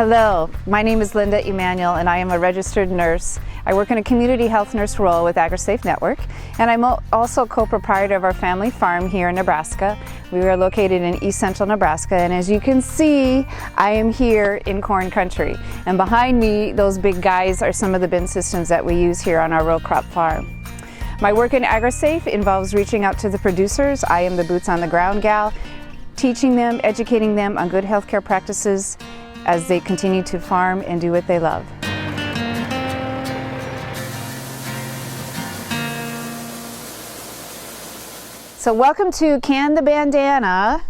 Hello, my name is Linda Emanuel and I am a registered nurse. I work in a community health nurse role with AgriSafe Network, and I'm also co-proprietor of our family farm here in Nebraska. We are located in East Central Nebraska, and as you can see, I am here in corn country. And behind me, those big guys are some of the bin systems that we use here on our row crop farm. My work in AgriSafe involves reaching out to the producers. I am the boots on the ground gal, teaching them, educating them on good healthcare practices as they continue to farm and do what they love. So welcome to Can the Bandana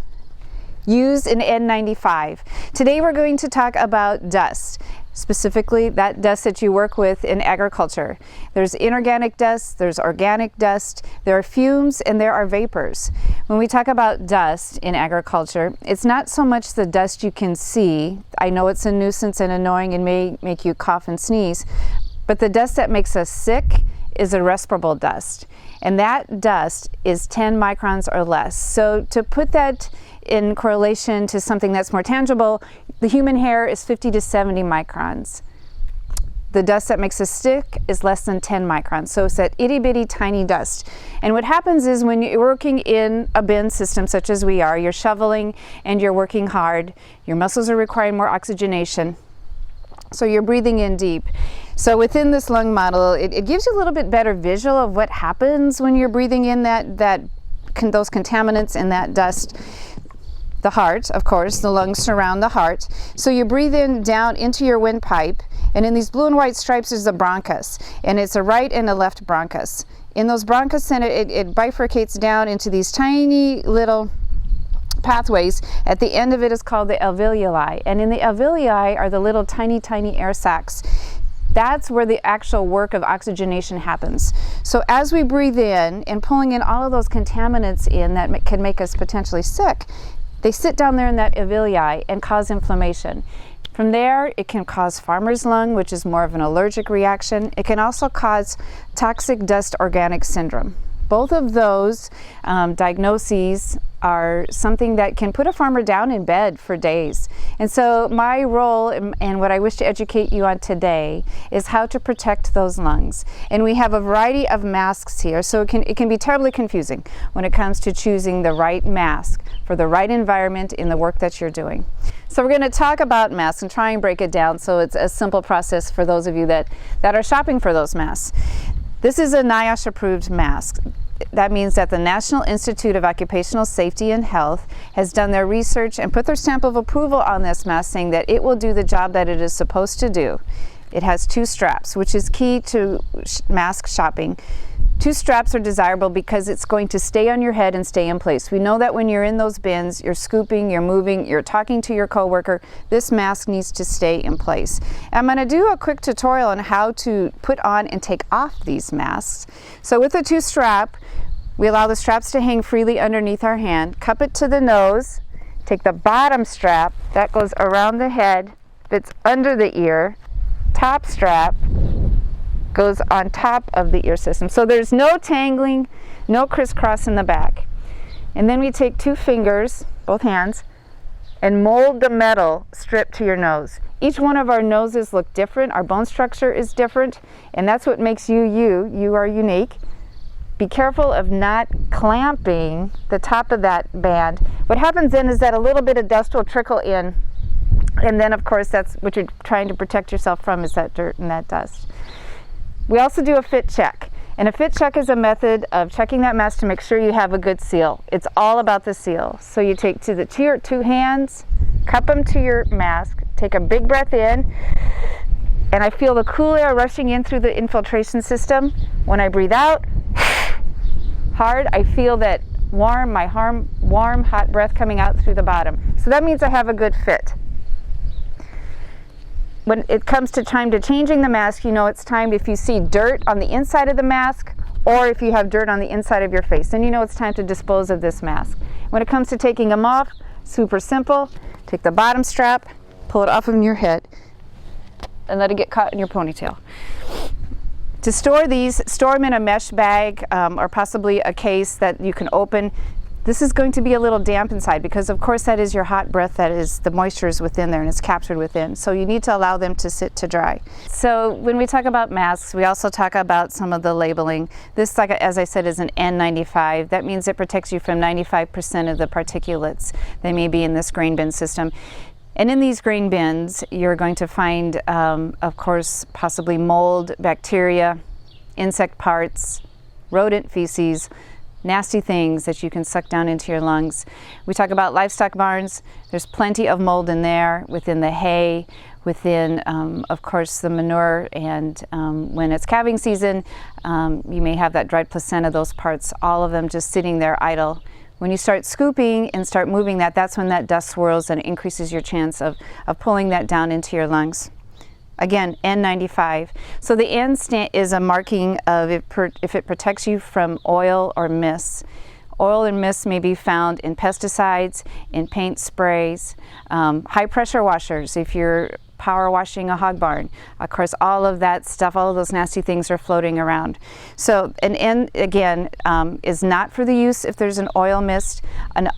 Use an N95? Today we're going to talk about dust, specifically that dust that you work with in agriculture. There's inorganic dust, there's organic dust, there are fumes, and there are vapors. When we talk about dust in agriculture, it's not so much the dust you can see. I know it's a nuisance and annoying and may make you cough and sneeze, but the dust that makes us sick is a respirable dust. And that dust is 10 microns or less. So to put that in correlation to something that's more tangible, the human hair is 50 to 70 microns. The dust that makes us sick is less than 10 microns. So it's that itty bitty tiny dust. And what happens is when you're working in a bin system such as we are, you're shoveling and you're working hard, your muscles are requiring more oxygenation. So you're breathing in deep. So within this lung model, it gives you a little bit better visual of what happens when you're breathing in those contaminants and that dust. The heart, of course, the lungs surround the heart. So you breathe in down into your windpipe, and in these blue and white stripes is the bronchus, and it's a right and a left bronchus. In those bronchus, and it bifurcates down into these tiny little pathways. At the end of it is called the alveoli, and in the alveoli are the little tiny air sacs. That's where the actual work of oxygenation happens. So as we breathe in and pulling in all of those contaminants in that can make us potentially sick, they sit down there in that alveoli and cause inflammation. From there, it can cause farmer's lung, which is more of an allergic reaction. It can also cause toxic dust organic syndrome. Both of those diagnoses are something that can put a farmer down in bed for days. And so my role and what I wish to educate you on today is how to protect those lungs. And we have a variety of masks here, so it can be terribly confusing when it comes to choosing the right mask for the right environment in the work that you're doing. So we're going to talk about masks and try and break it down so it's a simple process for those of you that are shopping for those masks. This is a NIOSH approved mask. That means that the National Institute of Occupational Safety and Health has done their research and put their stamp of approval on this mask, saying that it will do the job that it is supposed to do. It has 2 straps, which is key to mask shopping. 2 straps are desirable because it's going to stay on your head and stay in place. We know that when you're in those bins, you're scooping, you're moving, you're talking to your coworker, this mask needs to stay in place. I'm going to do a quick tutorial on how to put on and take off these masks. So with the 2 strap, we allow the straps to hang freely underneath our hand, cup it to the nose, take the bottom strap, that goes around the head, fits under the ear, top strap goes on top of the ear system. So there's no tangling, no crisscross in the back. And then we take 2 fingers, both hands, and mold the metal strip to your nose. Each one of our noses look different, our bone structure is different, and that's what makes you you. You are unique. Be careful of not clamping the top of that band. What happens then is that a little bit of dust will trickle in, and then of course that's what you're trying to protect yourself from, is that dirt and that dust. We also do a fit check, and a fit check is a method of checking that mask to make sure you have a good seal. It's all about the seal. So you take your 2 hands, cup them to your mask, take a big breath in, and I feel the cool air rushing in through the infiltration system. When I breathe out hard, I feel that warm hot breath coming out through the bottom. So that means I have a good fit. When it comes to time to changing the mask, you know it's time if you see dirt on the inside of the mask or if you have dirt on the inside of your face, then you know it's time to dispose of this mask. When it comes to taking them off, super simple. Take the bottom strap, pull it off of your head, and let it get caught in your ponytail. To store these, store them in a mesh bag or possibly a case that you can open. This is going to be a little damp inside because of course that is your hot breath, that is the moisture is within there and it's captured within. So you need to allow them to sit to dry. So when we talk about masks, we also talk about some of the labeling. This, like as I said, is an N95. That means it protects you from 95% of the particulates that may be in this grain bin system. And in these grain bins, you're going to find, of course, possibly mold, bacteria, insect parts, rodent feces, nasty things that you can suck down into your lungs. We talk about livestock barns. There's plenty of mold in there, within the hay, within, of course, the manure, and when it's calving season, you may have that dried placenta, those parts, all of them just sitting there idle. When you start scooping and start moving that, that's when that dust swirls and increases your chance of pulling that down into your lungs. Again, N95. So the N is a marking of if it protects you from oil or mist. Oil and mist may be found in pesticides, in paint sprays, high pressure washers, if you're power washing a hog barn. Of course, all of that stuff, all of those nasty things are floating around. So an N, again, is not for the use if there's an oil mist. An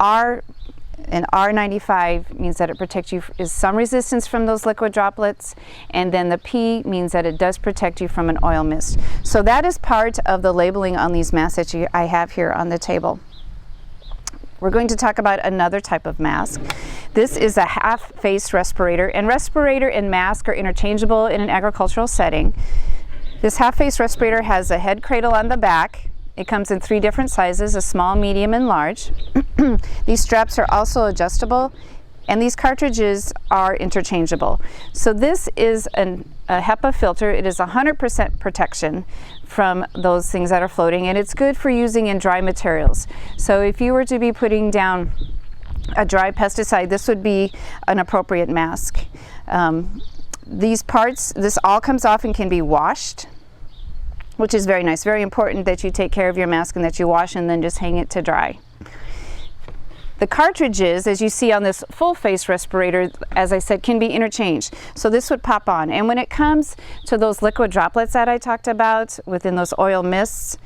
R95 means that it protects you, is some resistance from those liquid droplets, and then the P means that it does protect you from an oil mist. So that is part of the labeling on these masks that I have here on the table. We're going to talk about another type of mask. This is a half-face respirator, and respirator and mask are interchangeable in an agricultural setting. This half-face respirator has a head cradle on the back. It comes in 3 different sizes, a small, medium, and large. These straps are also adjustable, and these cartridges are interchangeable. So this is a HEPA filter. It is 100% protection from those things that are floating, and it's good for using in dry materials. So if you were to be putting down a dry pesticide, this would be an appropriate mask. These parts, this all comes off and can be washed, which is very nice. Very important that you take care of your mask and that you wash and then just hang it to dry. The cartridges, as you see on this full face respirator, as I said, can be interchanged. So this would pop on. And when it comes to those liquid droplets that I talked about within those oil mists,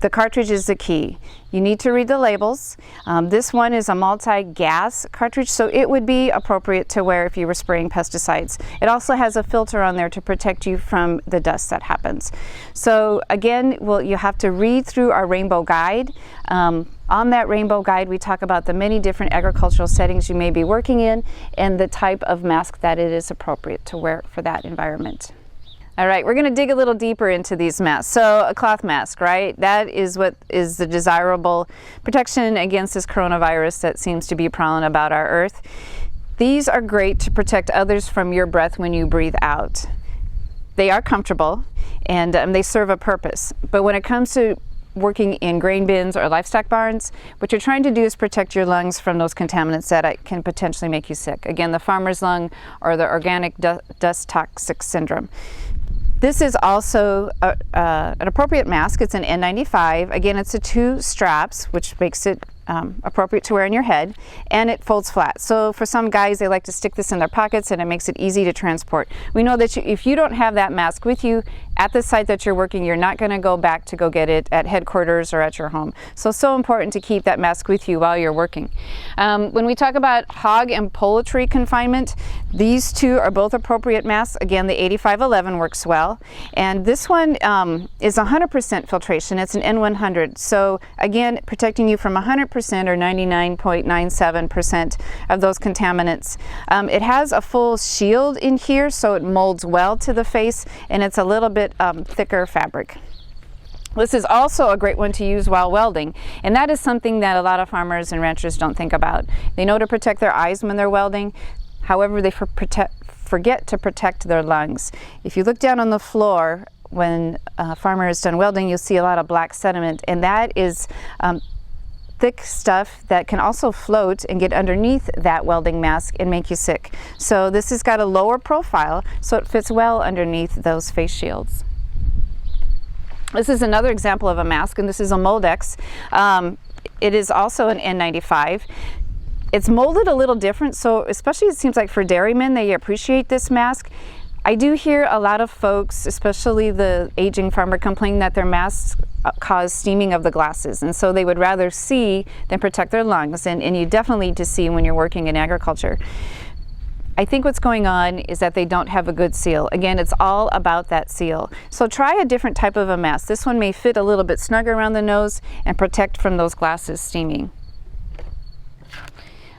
the cartridge is the key. You need to read the labels. This one is a multi-gas cartridge, so it would be appropriate to wear if you were spraying pesticides. It also has a filter on there to protect you from the dust that happens. So again, you have to read through our rainbow guide. On that rainbow guide, we talk about the many different agricultural settings you may be working in and the type of mask that it is appropriate to wear for that environment. All right, we're going to dig a little deeper into these masks. So a cloth mask, right? That is what is the desirable protection against this coronavirus that seems to be prowling about our earth. These are great to protect others from your breath when you breathe out. They are comfortable and they serve a purpose. But when it comes to working in grain bins or livestock barns, what you're trying to do is protect your lungs from those contaminants that can potentially make you sick. Again, the farmer's lung or the organic dust toxic syndrome. This is also an appropriate mask. It's an N95. Again, it's a 2 straps, which makes it appropriate to wear on your head, and it folds flat. So for some guys, they like to stick this in their pockets and it makes it easy to transport. We know that if you don't have that mask with you at the site that you're working, you're not going to go back to go get it at headquarters or at your home. So important to keep that mask with you while you're working. When we talk about hog and poultry confinement, these 2 are both appropriate masks. Again, the 8511 works well, and this one is 100% filtration. It's an N100. So again, protecting you from 100% or 99.97% of those contaminants. It has a full shield in here, so it molds well to the face, and it's a little bit thicker fabric. This is also a great one to use while welding, and that is something that a lot of farmers and ranchers don't think about. They know to protect their eyes when they're welding, however they forget to protect their lungs. If you look down on the floor when a farmer is done welding, you'll see a lot of black sediment, and that is thick stuff that can also float and get underneath that welding mask and make you sick. So this has got a lower profile, so it fits well underneath those face shields. This is another example of a mask, and this is a Moldex. It is also an N95. It's molded a little different, so especially it seems like for dairymen, they appreciate this mask. I do hear a lot of folks, especially the aging farmer, complain that their masks cause steaming of the glasses, and so they would rather see than protect their lungs, and you definitely need to see when you're working in agriculture. I think what's going on is that they don't have a good seal. Again, it's all about that seal. So try a different type of a mask. This one may fit a little bit snugger around the nose and protect from those glasses steaming.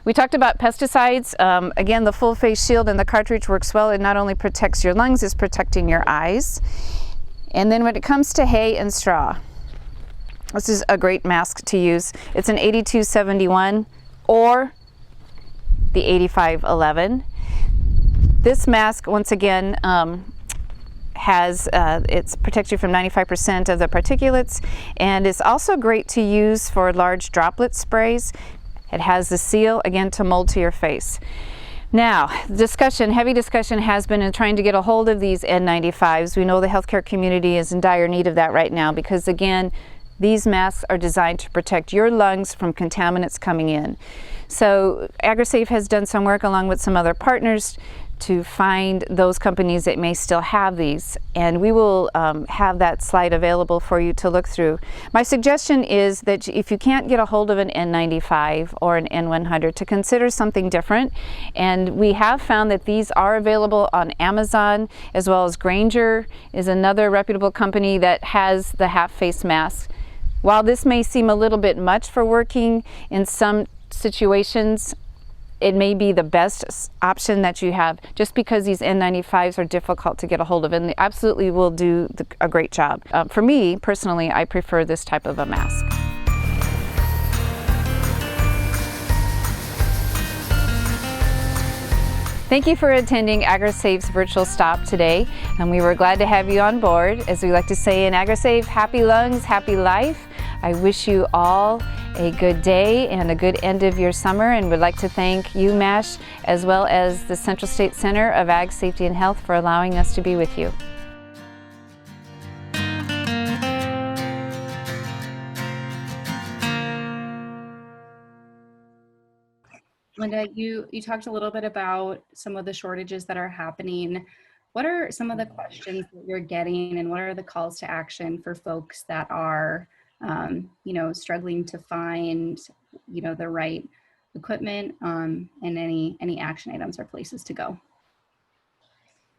We talked about pesticides. Again, the full face shield and the cartridge works well. It not only protects your lungs, it's protecting your eyes. And then when it comes to hay and straw, this is a great mask to use. It's an 8271 or the 8511. This mask, once again, it protects you from 95% of the particulates, and it's also great to use for large droplet sprays. It has the seal, again, to mold to your face. Now, heavy discussion has been in trying to get a hold of these N95s. We know the healthcare community is in dire need of that right now because, again, these masks are designed to protect your lungs from contaminants coming in. So AgriSafe has done some work along with some other partners to find those companies that may still have these, and we will have that slide available for you to look through. My suggestion is that if you can't get a hold of an N95 or an N100, to consider something different, and we have found that these are available on Amazon, as well as Granger is another reputable company that has the half-face mask. While this may seem a little bit much for working in some situations, it may be the best option that you have, just because these N95s are difficult to get a hold of, and they absolutely will do a great job. For me, personally, I prefer this type of a mask. Thank you for attending AgriSafe's virtual stop today, and we were glad to have you on board. As we like to say in AgriSafe, happy lungs, happy life. I wish you all a good day and a good end of your summer, and would like to thank UMASH as well as the Central State Center of Ag Safety and Health for allowing us to be with you. Linda, you talked a little bit about some of the shortages that are happening. What are some of the questions that you're getting, and what are the calls to action for folks that are struggling to find, the right equipment, and any action items or places to go?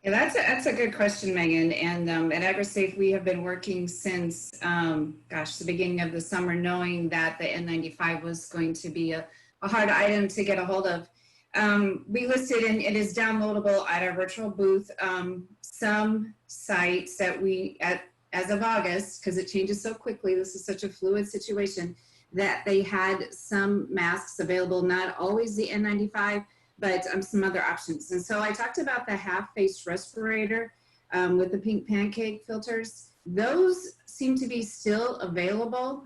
Yeah, that's a good question, Megan. And at AgriSafe, we have been working since, the beginning of the summer, knowing that the N95 was going to be a hard item to get a hold of. We listed, and it is downloadable at our virtual booth, some sites that as of August, because it changes so quickly, this is such a fluid situation, that they had some masks available, not always the N95, but some other options. And so I talked about the half-face respirator with the pink pancake filters. Those seem to be still available.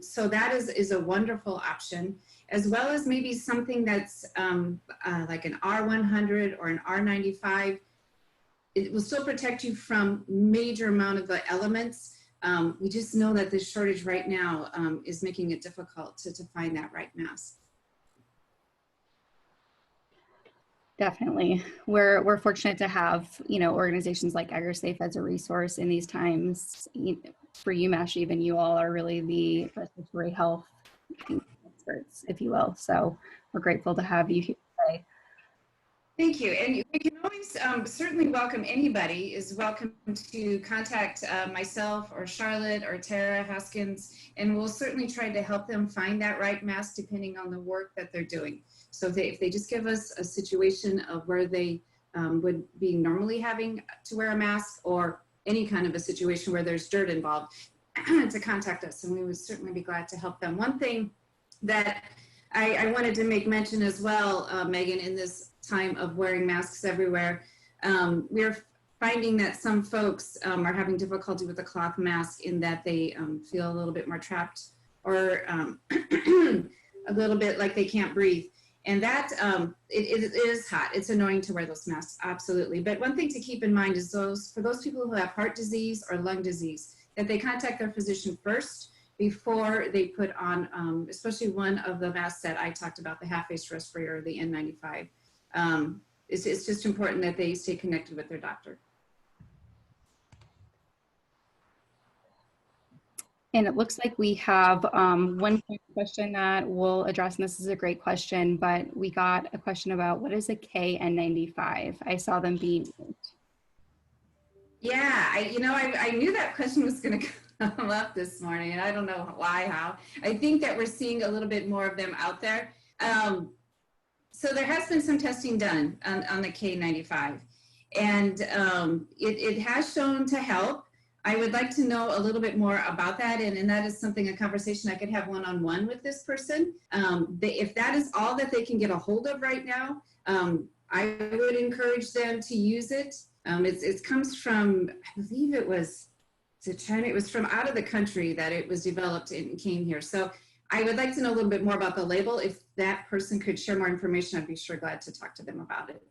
So that is a wonderful option, as well as maybe something that's like an R100 or an R95. It will still protect you from major amount of the elements. We just know that this shortage right now is making it difficult to find that right mask. Definitely. We're fortunate to have, organizations like AgriSafe as a resource in these times. For UMASH, even, you all are really the respiratory health experts, if you will. So we're grateful to have you here today. Thank you. And we can always certainly welcome anybody is welcome to contact myself or Charlotte or Tara Haskins, and we'll certainly try to help them find that right mask depending on the work that they're doing. So if they just give us a situation of where they would be normally having to wear a mask, or any kind of a situation where there's dirt involved, to contact us, and we would certainly be glad to help them. One thing that I wanted to make mention as well, Megan, in this time of wearing masks everywhere, we're finding that some folks are having difficulty with the cloth mask in that they feel a little bit more trapped, or a little bit like they can't breathe. And that it is hot. It's annoying to wear those masks, absolutely. But one thing to keep in mind is for those people who have heart disease or lung disease, that they contact their physician first before they put on, especially one of the masks that I talked about, the half-face respirator, the N95. it's just important that they stay connected with their doctor. And it looks like we have one question that we'll address, and this is a great question, but we got a question about what is a KN95? I saw them being. Yeah, I knew that question was going to come up this morning, and I don't know why, how. I think that we're seeing a little bit more of them out there. So there has been some testing done on the K95, and it has shown to help. I would like to know a little bit more about that, and that is something, a conversation I could have one-on-one with this person. If that is all that they can get a hold of right now, I would encourage them to use it. It comes from, I believe it was China. It was from out of the country that it was developed and came here. So I would like to know a little bit more about the label. If that person could share more information, I'd be sure glad to talk to them about it.